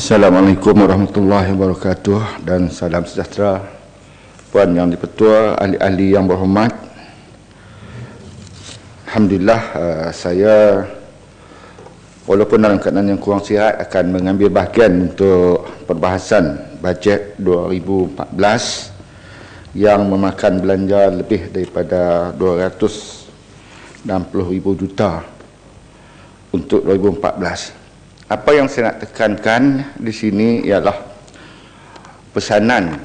Assalamualaikum warahmatullahi wabarakatuh dan salam sejahtera Puan Yang di-Pertua, ahli-ahli yang berhormat. Alhamdulillah, saya walaupun dalam keadaan yang kurang sihat akan mengambil bahagian untuk perbahasan bajet 2014 yang memakan belanja lebih daripada 260,000 juta untuk 2014. Apa yang saya nak tekankan di sini ialah pesanan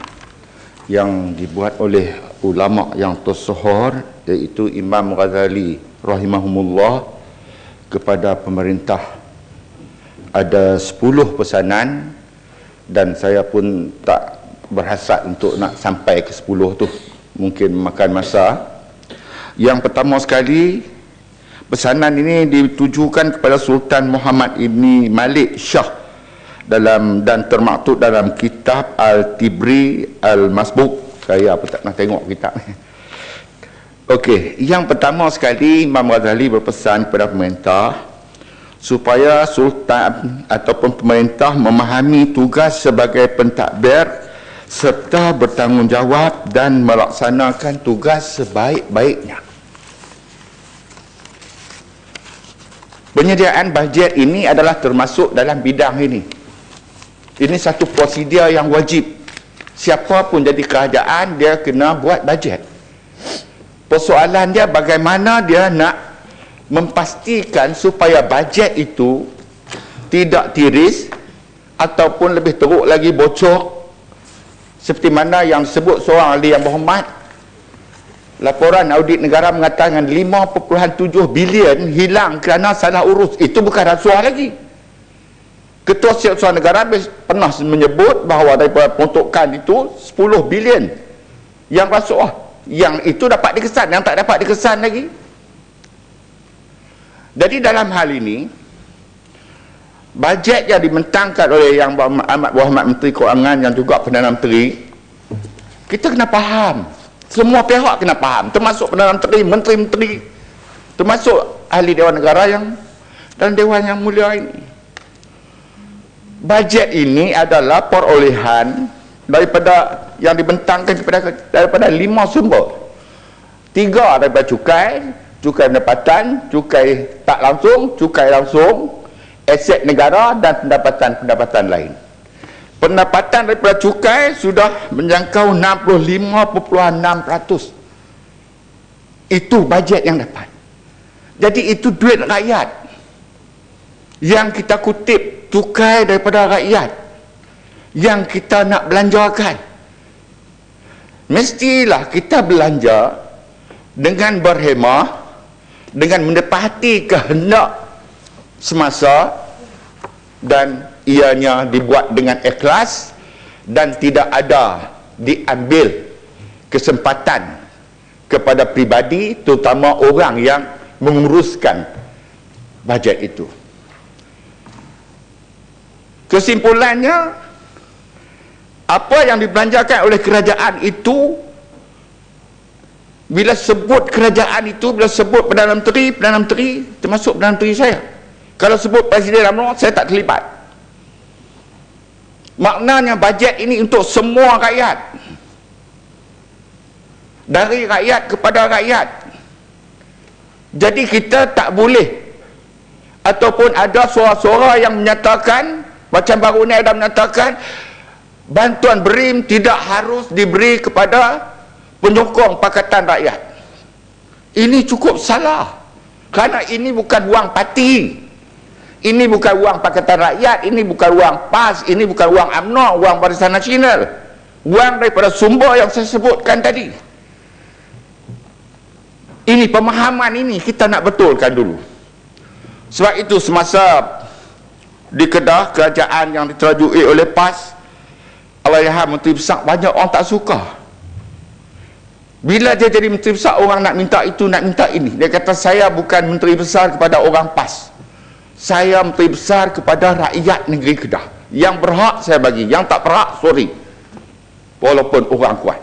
yang dibuat oleh ulama yang tersohor, iaitu Imam Ghazali rahimahumullah kepada pemerintah. Ada 10 pesanan dan saya pun tak berhasrat untuk nak sampai ke 10 tu, mungkin memakan masa. Yang pertama sekali, pesanan ini ditujukan kepada Sultan Muhammad Ibni Malik Shah dan termaktub dalam kitab Al-Tibri Al-Masbuk. Saya tak nak tengok kitab ni. Okey, yang pertama sekali Imam Ghazali berpesan kepada pemerintah supaya sultan ataupun pemerintah memahami tugas sebagai pentadbir serta bertanggungjawab dan melaksanakan tugas sebaik-baiknya. Penyediaan bajet ini adalah termasuk dalam bidang ini. Ini satu prosedur yang wajib. Siapa pun jadi kerajaan, dia kena buat bajet. Persoalan dia bagaimana dia nak memastikan supaya bajet itu tidak tiris ataupun lebih teruk lagi bocor, seperti mana yang disebut seorang ahli yang berhormat. Laporan audit negara mengatakan 5.7 bilion hilang kerana salah urus. Itu bukan rasuah lagi. Ketua Setiausaha Negara pernah menyebut bahawa daripada peruntukan itu 10 bilion yang rasuah. Yang itu dapat dikesan, yang tak dapat dikesan lagi. Jadi dalam hal ini, bajet yang dibentangkan oleh Yang Amat Berhormat Menteri Kewangan yang juga Perdana Menteri, kita kena faham. Semua pihak kena faham, termasuk Perdana Menteri, menteri-menteri, termasuk ahli Dewan Negara yang dan Dewan yang mulia ini. Bajet ini adalah perolehan daripada yang dibentangkan daripada 5 sumber. 3 daripada cukai pendapatan, cukai tak langsung, cukai langsung, aset negara dan pendapatan-pendapatan lain. Pendapatan daripada cukai sudah menjangkau 65.6%. Itu bajet yang dapat. Jadi itu duit rakyat yang kita kutip, cukai daripada rakyat yang kita nak belanjakan. Mestilah kita belanja dengan berhemah, dengan menepati kehendak semasa, dan ianya dibuat dengan ikhlas dan tidak ada diambil kesempatan kepada pribadi, terutama orang yang menguruskan bajet itu. Kesimpulannya, apa yang dibelanjakan oleh kerajaan itu, bila sebut kerajaan itu, bila sebut Perdana Menteri, termasuk Perdana Menteri saya. Kalau sebut Presiden UMNO, saya tak terlibat. Maknanya bajet ini untuk semua rakyat, dari rakyat kepada rakyat. Jadi kita tak boleh, ataupun ada suara-suara yang menyatakan, macam baru ni ada menyatakan bantuan BRIM tidak harus diberi kepada penyokong Pakatan Rakyat. Ini cukup salah, kerana ini bukan wang parti. Ini bukan wang Pakatan Rakyat, ini bukan wang PAS, ini bukan wang UMNO, wang Barisan Nasional. Wang daripada sumber yang saya sebutkan tadi. Ini pemahaman ini kita nak betulkan dulu. Sebab itu semasa di Kedah, kerajaan yang diterajui oleh PAS, Allahyarham Menteri Besar, banyak orang tak suka. Bila dia jadi Menteri Besar, orang nak minta itu, nak minta ini. Dia kata, saya bukan Menteri Besar kepada orang PAS. Saya Menteri Besar kepada rakyat negeri Kedah. Yang berhak saya bagi, yang tak berhak, sorry. Walaupun orang kuat.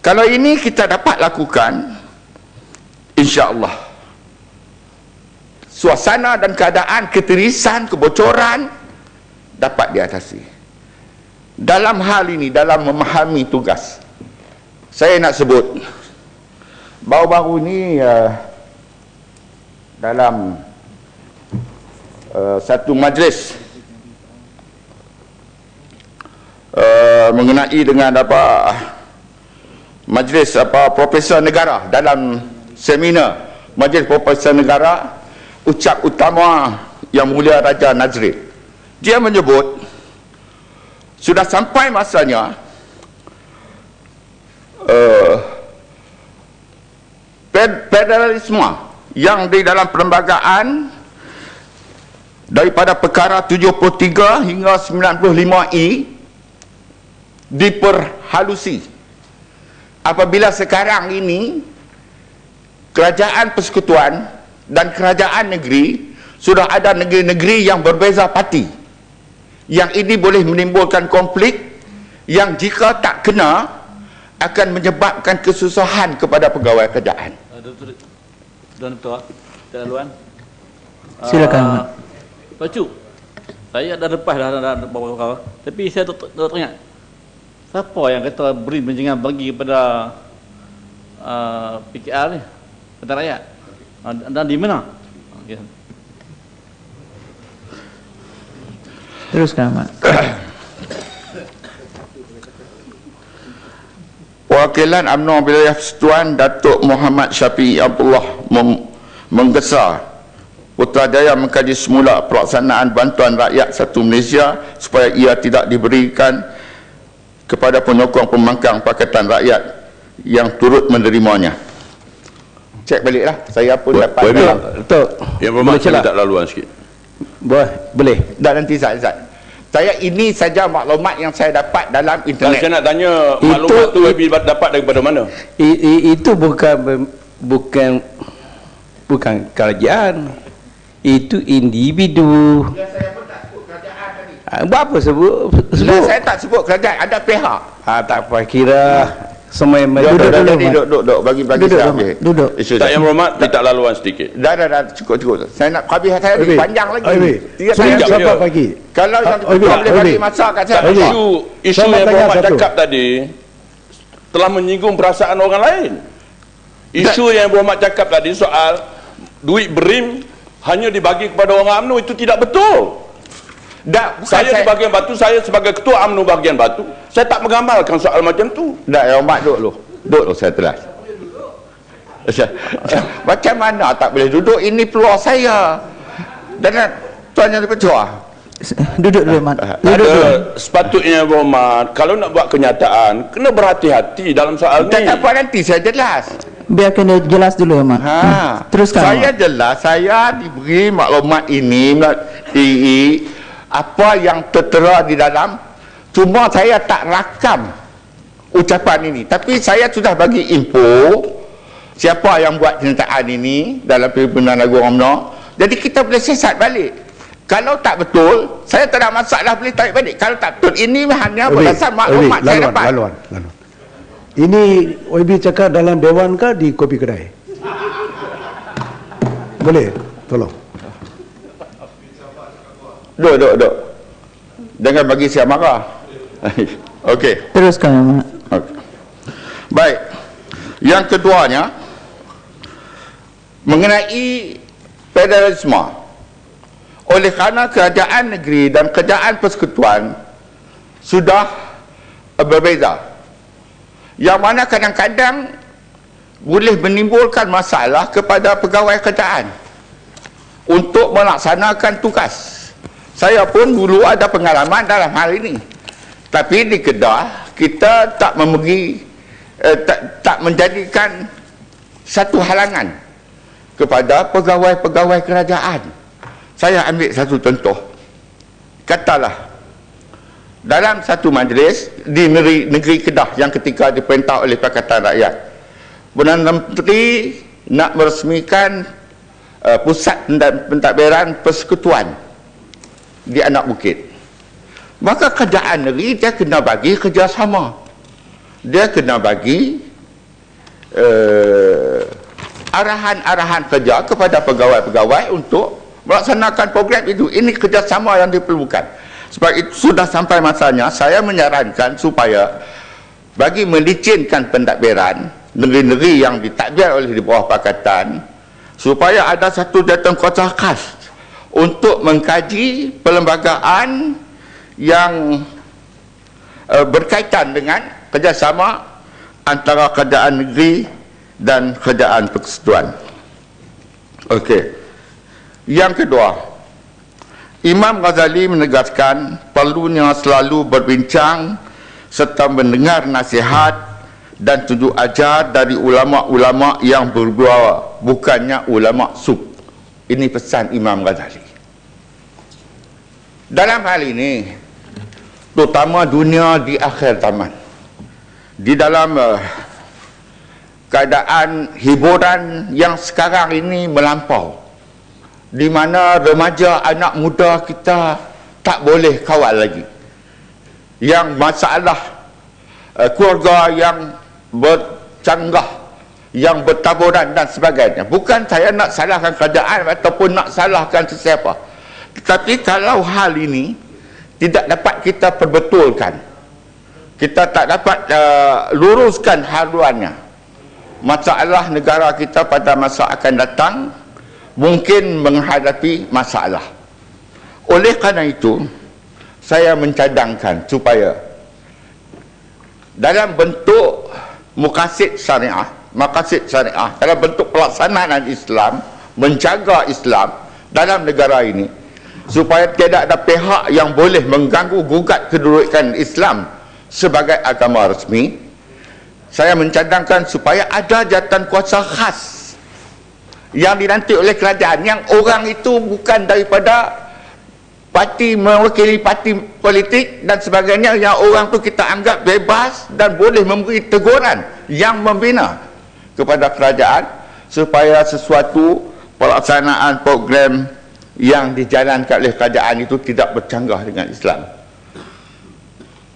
Kalau ini kita dapat lakukan, insya-Allah, suasana dan keadaan ketirisan, kebocoran dapat diatasi. Dalam hal ini, dalam memahami tugas, saya nak sebut baru-baru ini dalam satu majlis mengenai dengan majlis Profesor Negara, dalam seminar majlis Profesor Negara, ucap utama Yang Mulia Raja Nazrin, dia menyebut sudah sampai masanya federalisme yang di dalam perlembagaan daripada perkara 73 hingga 95E diperhalusi. Apabila sekarang ini kerajaan persekutuan dan kerajaan negeri sudah ada negeri-negeri yang berbeza parti, yang ini boleh menimbulkan konflik yang jika tak kena akan menyebabkan kesusahan kepada pegawai kerajaan. Tuan-tuan, Tuan, silakan. Pak Cuk, saya dah lepas dah beberapa kali, tapi saya tak teringat siapa yang kata beri menjangan bagi kepada PKR ni, kepada rakyat, dan di mana? Okay. Teruskan, Mak. Wakilan UMNO Wilayah Persekutuan Datuk Muhammad Syafiee Abdullah menggesa Putrajaya mengkaji semula pelaksanaan bantuan rakyat satu Malaysia supaya ia tidak diberikan kepada penyokong pembangkang Pakatan Rakyat yang turut menerimanya. Cek baliklah, saya pun dapat. Betul. Yang bermakna saya minta laluan sikit. Boleh. Dan nanti Zat. Saya ini saja maklumat yang saya dapat dalam internet. Saya nak tanya, maklumat tu Habib dapat daripada mana? Itu bukan kerajaan. Itu individu. Ya, saya pun tak sebut kerajaan tadi. Apa sebut? Saya tak sebut kerajaan, ada pihak. Tak apa, kira semua yang duduk bagi saya duduk. Tak, yang berhormat minta laluan sedikit. Dah cukup. Saya nak habis saya lebih panjang lagi. Siapa bagi? Kalau yang boleh bagi masa kat saya. Isu yang berhormat cakap tadi telah menyinggung perasaan orang lain. Isu yang berhormat cakap tadi soal duit BRIM hanya dibagi kepada orang UMNO, itu tidak betul. Saya di bahagian Batu, saya sebagai ketua UMNO bahagian Batu, saya tak mengamalkan soal macam tu. Tak, yang hormat duduk dulu saya telah. Macam mana tak boleh duduk? Ini peluang saya. Dan Tuan Yang Dipertua, duduk dulu, Mat. Sepatutnya berhormat, kalau nak buat kenyataan, kena berhati-hati dalam soal ni. Tak apa, nanti saya jelas. Biarkan dia jelas dulu, Mat. Teruskan. Saya jelas, saya diberi maklumat ini apa yang tertera di dalam, cuma saya tak rakam ucapan ini, tapi saya sudah bagi info siapa yang buat kenyataan ini dalam Pimpinan Agung UMNO. Jadi kita boleh siasat balik. Kalau tak betul, saya tak ada masalah, boleh tarik balik. Kalau tak betul, ini hanya berdasar maklumat saya dapat. Laluan. Ini OIB cakap dalam Dewan ke di kopi kedai? Boleh, tolong. Duduk. Jangan bagi saya marah. Okey. Teruskan, Mak. Okay. Baik. Yang keduanya, mengenai federalisme. Oleh kerana kerajaan negeri dan kerajaan persekutuan sudah berbeza, yang mana kadang-kadang boleh menimbulkan masalah kepada pegawai kerajaan untuk melaksanakan tugas. Saya pun dulu ada pengalaman dalam hal ini, tapi di Kedah kita tak menjadikan satu halangan kepada pegawai-pegawai kerajaan. Saya ambil satu contoh. Katalah dalam satu majlis di negeri Kedah yang ketika diperintah oleh Pakatan Rakyat, Perdana Menteri nak meresmikan pusat pentadbiran persekutuan di Anak Bukit. Maka kerajaan negeri dia kena bagi kerjasama, dia kena bagi arahan-arahan kerja kepada pegawai-pegawai untuk melaksanakan program itu. Ini kerjasama yang diperlukan. Sebab itu sudah sampai masanya saya menyarankan supaya bagi melicinkan pentadbiran negeri-negeri yang ditadbir oleh di bawah pakatan, supaya ada satu jawatankuasa khas untuk mengkaji perlembagaan yang berkaitan dengan kerjasama antara kerajaan negeri dan kerajaan persekutuan. Okey. Yang kedua, Imam Ghazali menegaskan perlunya selalu berbincang serta mendengar nasihat dan tunjuk ajar dari ulama-ulama yang berwibawa, bukannya ulama sub. Ini pesan Imam Ghazali. Dalam hal ini, terutama dunia di akhir zaman, di dalam keadaan hiburan yang sekarang ini melampau, di mana remaja anak muda kita tak boleh kawal lagi, yang masalah keluarga yang bercanggah, yang bertaburan dan sebagainya. Bukan saya nak salahkan kerajaan ataupun nak salahkan sesiapa, tetapi kalau hal ini tidak dapat kita perbetulkan, kita tak dapat luruskan haluannya, masalah negara kita pada masa akan datang mungkin menghadapi masalah. Oleh kerana itu, saya mencadangkan supaya dalam bentuk maqasid syariah, dalam bentuk pelaksanaan Islam, menjaga Islam dalam negara ini, supaya tidak ada pihak yang boleh mengganggu gugat kedudukan Islam sebagai agama resmi, saya mencadangkan supaya ada jawatankuasa khas yang dinanti oleh kerajaan, yang orang itu bukan daripada parti, mewakili parti politik dan sebagainya, yang orang tu kita anggap bebas dan boleh memberi teguran yang membina kepada kerajaan supaya sesuatu pelaksanaan program yang dijalankan oleh kerajaan itu tidak bercanggah dengan Islam.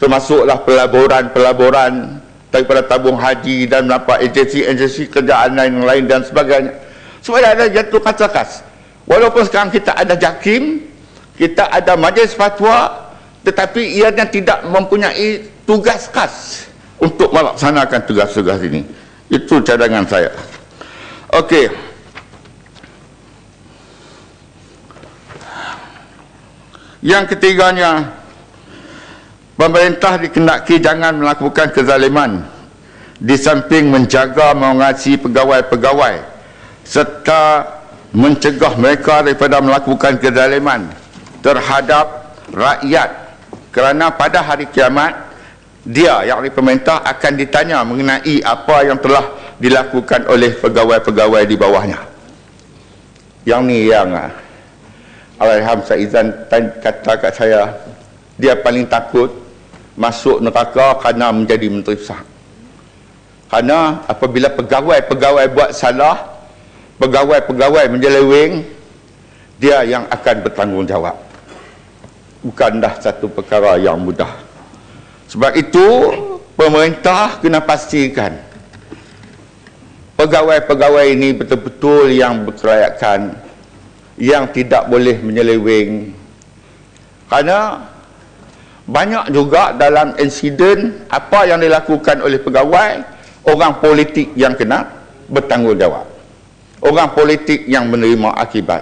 Termasuklah pelaburan daripada tabung haji dan beberapa agensi kerajaan lain dan sebagainya, supaya ada jatuh kata khas. Walaupun sekarang kita ada JAKIM, kita ada majlis fatwa, tetapi ianya tidak mempunyai tugas khas untuk melaksanakan tugas-tugas ini. Itu cadangan saya. Okey. Yang ketiganya, pemerintah dikendaki jangan melakukan kezaliman, di samping menjaga mengawasi pegawai-pegawai serta mencegah mereka daripada melakukan kezaliman terhadap rakyat, kerana pada hari kiamat dia, yakni pemerintah, akan ditanya mengenai apa yang telah dilakukan oleh pegawai-pegawai di bawahnya. Yang ni yang Allahyarham Saizan kata kat saya, dia paling takut masuk neraka kerana menjadi menteri besar. Kerana apabila pegawai-pegawai buat salah, pegawai-pegawai menyeleweng, dia yang akan bertanggungjawab. Bukan dah satu perkara yang mudah. Sebab itu pemerintah kena pastikan pegawai-pegawai ini betul-betul yang berkelayakan, yang tidak boleh menyeleweng. Kerana banyak juga dalam insiden apa yang dilakukan oleh pegawai, orang politik yang kena bertanggungjawab, orang politik yang menerima akibat,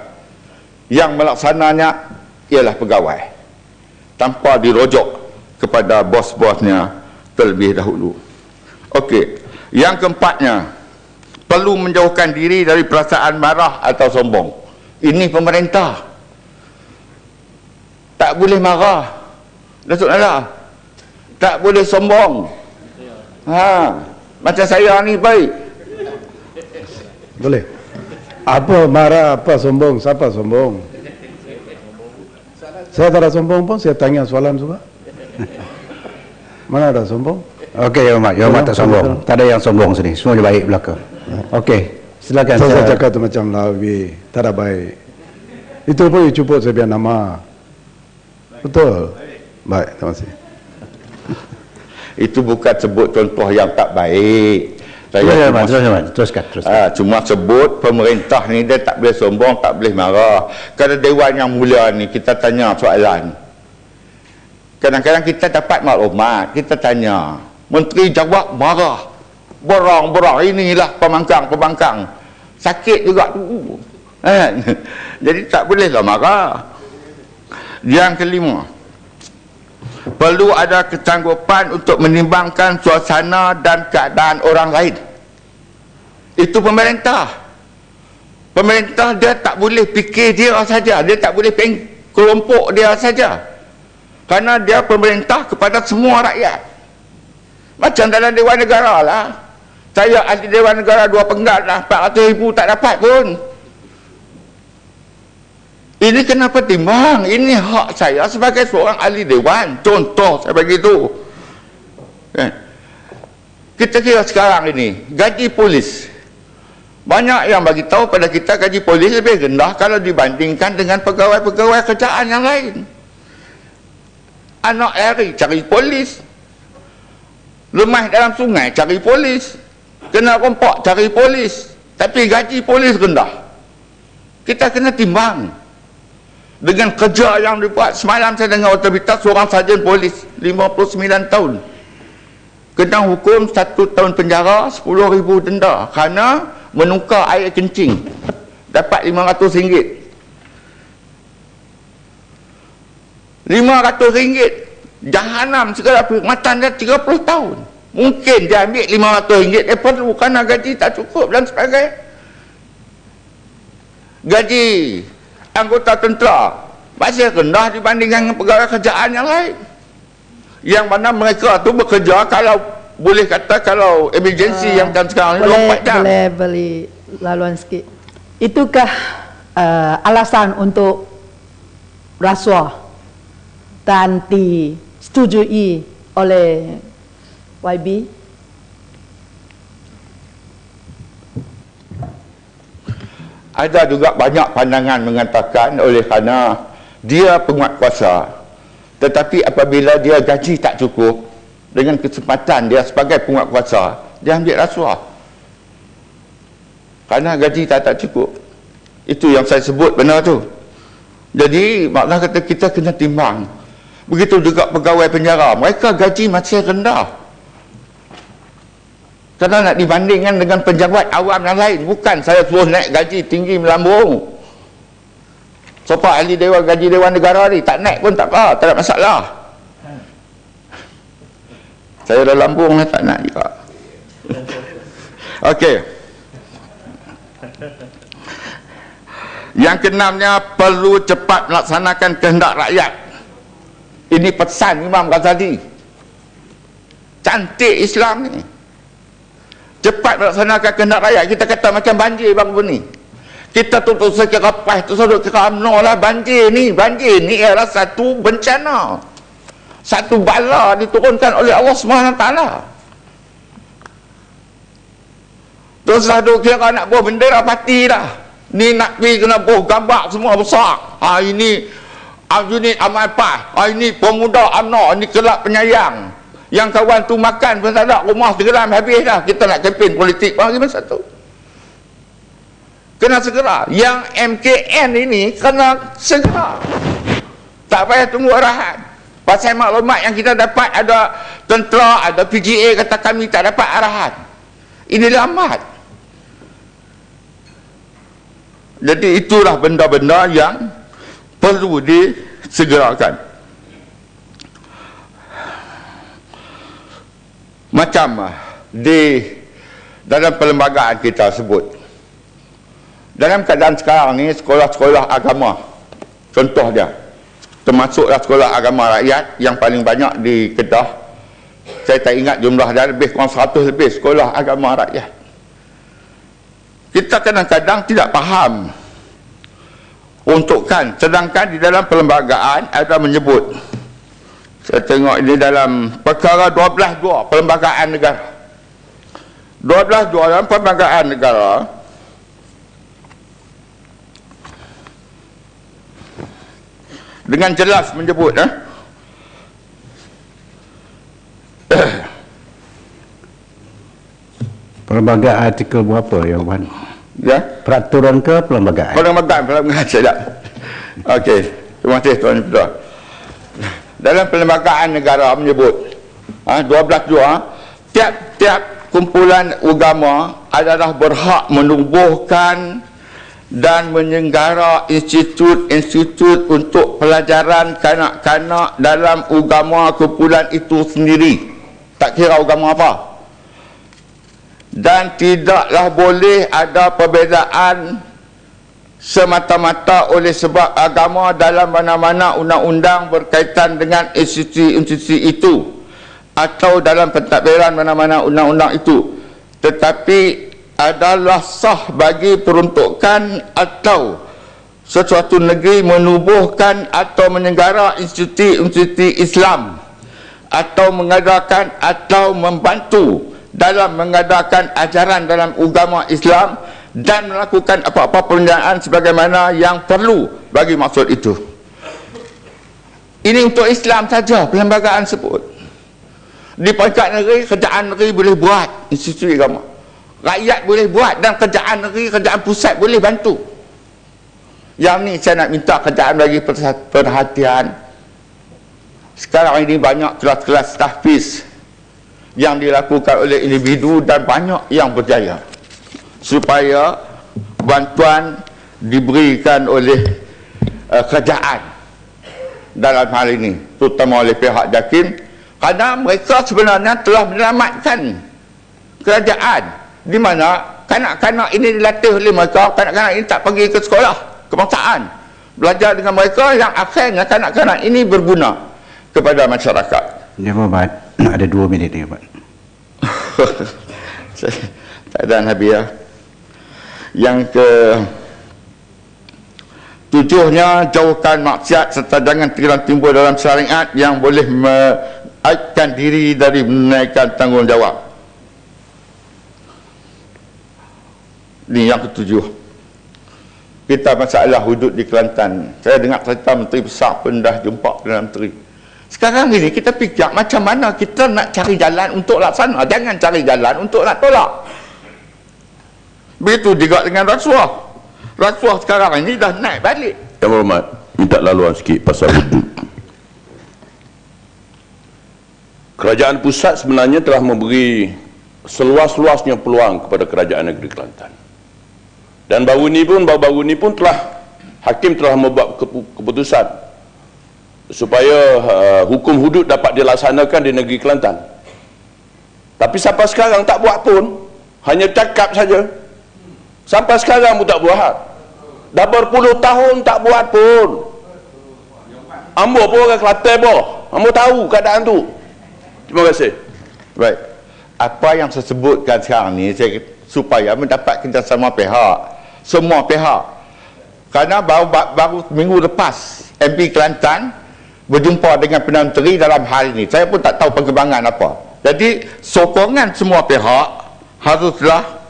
yang melaksananya ialah pegawai tanpa dirujuk kepada bos-bosnya terlebih dahulu. Okey, yang keempatnya, perlu menjauhkan diri dari perasaan marah atau sombong. Ini pemerintah tak boleh marah, Datuk Nala, tak boleh sombong. Macam saya ni baik. Boleh. Apa marah, apa sombong, siapa sombong? Saya tak ada sombong pun, saya tanya soalan juga. Mana ada sombong? Okey, Ya Mat tak sombong. Tak ada yang sombong sini. Semua baik belaka. Okey, silakan. Saya cakap tu macam lebih tak ada baik. Itu pun cuba saya biar nama. Betul. Baik, terima kasih. Itu bukan sebut contoh yang tak baik. Saya teruskan. Cuma sebut pemerintah ni dia tak boleh sombong, tak boleh marah. Kerana Dewan Yang Mulia ni kita tanya soalan, Kadang-kadang kita dapat maklumat, kita tanya, menteri jawab marah, berang-berang, inilah pembangkang. Sakit juga tu. Jadi tak bolehlah marah. Yang kelima, perlu ada kesanggupan untuk menimbangkan suasana dan keadaan orang lain. Itu pemerintah. Pemerintah dia tak boleh fikir dia saja, dia tak boleh kelompok dia saja. Kerana dia pemerintah kepada semua rakyat. Macam dalam Dewan Negara lah. Saya ahli Dewan Negara 2 penggal lah, 400,000 tak dapat pun. Ini kenapa timbang? Ini hak saya sebagai seorang ahli Dewan. Contoh saya bagi tu. Kita kira sekarang ini, gaji polis. Banyak yang bagi tahu pada kita gaji polis lebih rendah kalau dibandingkan dengan pegawai-pegawai kerajaan yang lain. Anak lari cari polis. Lemah dalam sungai cari polis. Kena rompak cari polis. Tapi gaji polis rendah. Kita kena timbang. Dengan kerja yang dibuat, semalam saya dengar otoritas seorang sarjan polis 59 tahun kena hukum 1 tahun penjara, 10,000 denda kerana menukar air kencing, dapat RM500. RM500 jahanam segala perkhidmatan dia 30 tahun. Mungkin dia ambil RM500, dia perlu kerana gaji tak cukup dan sebagainya. Gaji anggota tentera masih rendah dibandingkan dengan pegawai kerajaan yang lain, yang mana mereka tu bekerja, kalau boleh kata, kalau emergency yang kan sekarang ni 24 jam. Boleh beli laluan sikit. Itukah alasan untuk rasuah dan disetujui oleh YB? Ada juga banyak pandangan mengatakan oleh kerana dia penguat kuasa, tetapi apabila dia gaji tak cukup, dengan kesempatan dia sebagai penguat kuasa, dia ambil rasuah kerana gaji tak cukup. Itu yang saya sebut benar tu. Jadi makna kata kita kena timbang. Begitu juga pegawai penjara, mereka gaji masih rendah kerana nak dibandingkan dengan pejabat awam yang lain. Bukan saya suruh naik gaji tinggi melambung. Siapa ahli dewan, gaji Dewan Negara ni tak naik pun tak apa, tak ada masalah. Saya dah lambung lah, tak nak juga. Okey. Yang keenamnya, perlu cepat melaksanakan kehendak rakyat. Ini pesan Imam Ghazali. Cantik Islam ni. Cepat melaksanakan kehendak rakyat. Kita kata macam banjir baru ni. Kita tutup sekira pas, tutup sekira UMNO lah. Banjir ni ialah satu bencana. Satu bala diturunkan oleh Allah SWT. Terus lah duk kira nak buah bendera parti dah. Ni nak pergi kena buah gambar semua besar. Ini unit amal pas. Ini pemuda UMNO, ini kelab penyayang. Yang kawan tu makan pun tak ada, rumah tenggelam habis dah. Kita nak kempen politik bagi masa tu. Kena segera. Yang MKN ini kena segera. Tak payah tunggu arahan. Pasal maklumat yang kita dapat, ada tentera, ada PGA kata kami tak dapat arahan. Ini lambat. Jadi itulah benda-benda yang perlu disegerakan. Macam di dalam perlembagaan kita sebut, dalam keadaan sekarang ni, sekolah-sekolah agama, contoh dia, termasuklah sekolah agama rakyat yang paling banyak di Kedah. Saya tak ingat jumlah dia, lebih kurang 100 lebih sekolah agama rakyat. Kita kadang-kadang tidak faham untukkan, sedangkan di dalam perlembagaan ada menyebut, saya tengok ini dalam perkara 12.2 perlembagaan negara. 12.2 dalam perlembagaan negara, dengan jelas menyebut Perlembagaan artikel berapa yang Wan? Ya, Peraturan ke perlembagaan? perlembagaan saya tak. Okey, terima kasih Tuan Ketua. dalam perlembagaan negara menyebut 12.2 tiap-tiap kumpulan agama adalah berhak menubuhkan dan menyenggara institut-institut untuk pelajaran kanak-kanak dalam agama kumpulan itu sendiri, tak kira agama apa, dan tidaklah boleh ada perbezaan semata-mata oleh sebab agama dalam mana-mana undang-undang berkaitan dengan institusi-institusi itu atau dalam pentadbiran mana-mana undang-undang itu, tetapi adalah sah bagi peruntukan atau sesuatu negeri menubuhkan atau menyelenggara institusi Islam atau mengadakan atau membantu dalam mengadakan ajaran dalam agama Islam dan melakukan apa-apa perencanaan sebagaimana yang perlu bagi maksud itu. Ini untuk Islam saja perlembagaan sebut. Di peringkat negeri, kerajaan negeri boleh buat institusi agama, rakyat boleh buat, dan kerajaan negeri, kerajaan pusat boleh bantu. Yang ni saya nak minta kerajaan bagi perhatian. Sekarang ini banyak kelas-kelas tahfiz yang dilakukan oleh individu dan banyak yang berjaya, supaya bantuan diberikan oleh kerajaan dalam hal ini, terutama oleh pihak JAKIM, kerana mereka sebenarnya telah menyelamatkan kerajaan, di mana kanak-kanak ini dilatih oleh mereka. Kanak-kanak ini tak pergi ke sekolah kebangsaan, belajar dengan mereka, yang akhirnya kanak-kanak ini berguna kepada masyarakat. Ya Muhammad, ada 2 minit ni Muhammad. Tak ada habis ya. Yang ke 7nya, jauhkan maksiat serta jangan terlalu timbul dalam syariat yang boleh mengaitkan diri dari menaikkan tanggungjawab. Ini yang ke-7. Kita masalah hudud di Kelantan. Saya dengar cerita Menteri Besar pun dah jumpa Perdana Menteri. Sekarang ini kita fikir macam mana kita nak cari jalan untuk laksana, jangan cari jalan untuk nak tolak. Begitu juga dengan rasuah. Rasuah sekarang ini dah naik balik. Yang Berhormat, minta laluan sikit pasal hudud. Kerajaan pusat sebenarnya telah memberi seluas-luasnya peluang kepada kerajaan negeri Kelantan. Dan baru-baru ni pun telah hakim telah membuat keputusan supaya hukum hudud dapat dilaksanakan di negeri Kelantan. Tapi sampai sekarang tak buat pun, hanya cakap saja. Sampai sekarang pun tak buat. Dah berpuluh tahun tak buat pun. Ambo pun orang Kelantan boh. Ambo tahu keadaan tu. Terima kasih. Baik. Apa yang saya sebutkan sekarang ni, supaya mendapat kerjasama pihak, semua pihak. Kerana baru minggu lepas MP Kelantan berjumpa dengan Perdana Menteri dalam hal ini. Saya pun tak tahu perkembangan apa. Jadi sokongan semua pihak haruslah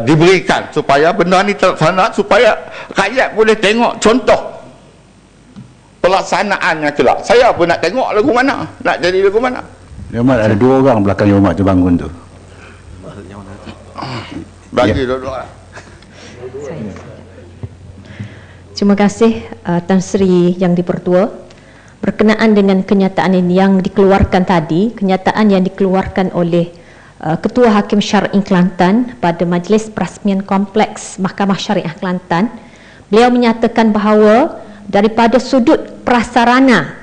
diberikan supaya benda ni terlaksana, supaya rakyat boleh tengok contoh pelaksanaannya kelak. Saya pun nak tengok lagu mana, nak jadi lagu mana. Ya Muhammad, ada 2 orang belakang Muhammad tu bangun tu. Bagi dua-dua. Terima kasih Tan Sri Yang di-Pertua. Berkenaan dengan kenyataan ini yang dikeluarkan tadi, kenyataan yang dikeluarkan oleh Ketua Hakim Syar'i Kelantan pada Majlis Perasmian Kompleks Mahkamah Syariah Kelantan, beliau menyatakan bahawa daripada sudut prasarana,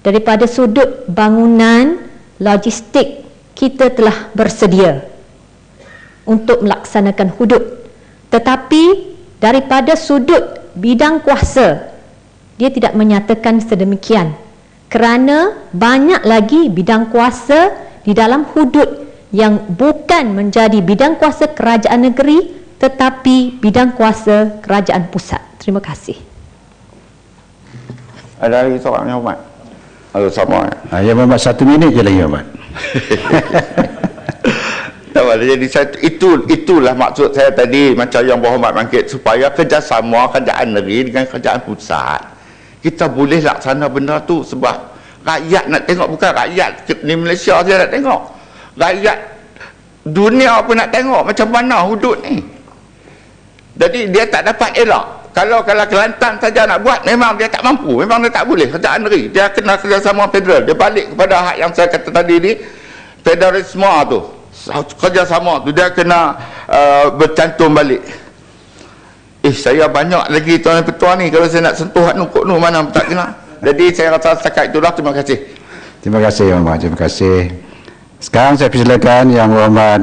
daripada sudut bangunan, logistik, kita telah bersedia untuk melaksanakan hudud. Tetapi daripada sudut bidang kuasa, dia tidak menyatakan sedemikian, kerana banyak lagi bidang kuasa di dalam hudud yang bukan menjadi bidang kuasa kerajaan negeri tetapi bidang kuasa kerajaan pusat. Terima kasih. Ada lagi soalan yang Muhammad? Halo, sama. Ya Muhammad, 1 minit je lagi Muhammad. Tak boleh. Jadi itulah maksud saya tadi, macam yang Berhormat bangkit, supaya kerjasama kerajaan negeri dengan kerajaan pusat kita boleh laksana benda tu. Sebab rakyat nak tengok, bukan rakyat di Malaysia saja nak tengok, rakyat dunia pun nak tengok macam mana hudud ni. Jadi dia tak dapat elak Kalau Kelantan saja nak buat, memang dia tak mampu, memang dia tak boleh kerjaan negeri. Dia kena kerjasama federal. Dia balik kepada hak yang saya kata tadi ni, federalisme tu, kerjasama tu dia kena bercantum balik. Saya banyak lagi tuan ketua ni, kalau saya nak sentuh hak nukuk nu mana tak kena. Jadi saya rasa setakat itulah. Terima kasih. Terima kasih Yang Berhormat, terima kasih. Sekarang saya persilakan Yang Berhormat